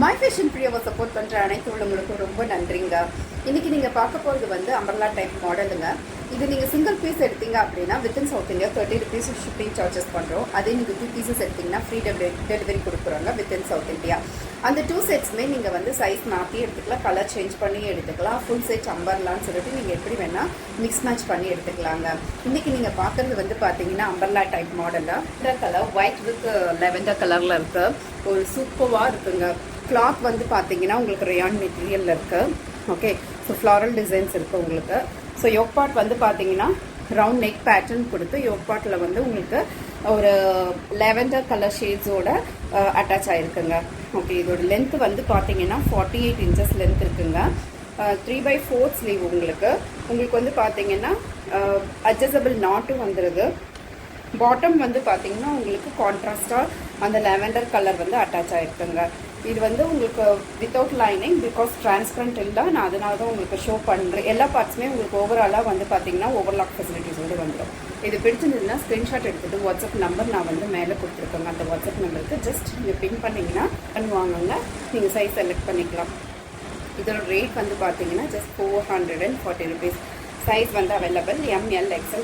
My fashion பிரியாவை support பண்ணுற அனைத்து உள்ளவங்களுக்கும் ரொம்ப நன்றிங்க. இன்றைக்கி நீங்கள் பார்க்க போகிறது வந்து அம்பர்லா டைப் மாடலுங்க. இது நீங்கள் சிங்கிள் பீஸ் எடுத்தீங்க அப்படின்னா within south India 30 rupees shipping charges பண்ணுறோம். அதே நீங்கள் 2 pieces எடுத்திங்கன்னா ஃப்ரீ டெலிவரி கொடுக்குறாங்க வித்தின் சவுத் இந்தியா. அந்த 2 sets நீங்கள் வந்து சைஸ் மாற்றி எடுத்துக்கலாம், கலர் சேஞ்ச் பண்ணி எடுத்துக்கலாம். ஃபுல் செட் அம்பர்லான்னு சொல்லிட்டு நீங்கள் எப்படி வேணால் மிக்ஸ் மேட்ச் பண்ணி எடுத்துக்கலாங்க. இன்றைக்கி நீங்கள் பார்க்குறது வந்து பார்த்தீங்கன்னா அம்பர்லா டைப் மாடலில் red colour white with lavender கலரில் இருக்குது. ஒரு சூப்பராக இருக்குங்க. கிளாத் வந்து பார்த்தீங்கன்னா உங்களுக்கு ரயான் மெட்டீரியலில் இருக்குது. ஓகே, ஸோ ஃப்ளாரல் டிசைன்ஸ் இருக்குது உங்களுக்கு. ஸோ யோக் பார்ட் வந்து பார்த்தீங்கன்னா ரவுண்ட் நெக் பேட்டர்ன் கொடுத்து யோக் பார்ட்டில் வந்து உங்களுக்கு ஒரு லெவெண்டர் கலர் ஷேட்ஸோட அட்டாச் ஆகிருக்குங்க. ஓகே, இதோட லென்த்து வந்து பார்த்தீங்கன்னா 48 inches லென்த் இருக்குங்க. 3/4 ஸ்லீவ் உங்களுக்கு வந்து பார்த்தீங்கன்னா அட்ஜஸ்டபிள் நாட்டும் வந்துடுது. பாட்டம் வந்து பார்த்தீங்கன்னா உங்களுக்கு கான்ட்ராஸ்டாக அந்த லெவெண்டர் கலர் வந்து அட்டாச் ஆகிருக்குங்க. இது வந்து உங்களுக்கு வித்தவுட் லைனிங், பிகாஸ் டிரான்ஸ்பரண்ட் இல்லை, நான் அதனால தான் உங்களுக்கு ஷோ பண்ணுறேன். எல்லா பார்ட்ஸுமே உங்களுக்கு ஓவராலாக வந்து பார்த்தீங்கன்னா ஓவர்லாக் ஃபெசிலிட்டிஸோடு வந்துடும். இது பிடிச்சிருந்ததுன்னா ஸ்க்ரீன்ஷாட் எடுத்துகிட்டு வாட்ஸ்அப் நம்பர் நான் வந்து மேலே கொடுத்துருக்கேங்க. அந்த வாட்ஸ்அப் நம்பருக்கு ஜஸ்ட் நீங்கள் பின் பண்ணிங்கன்னா வாங்குங்க, நீங்கள் சைஸ் செலக்ட் பண்ணிக்கலாம். இதோட ரேட் வந்து பார்த்தீங்கன்னா ஜஸ்ட் 440 rupees. சைஸ் வந்து அவைலபிள் ML XL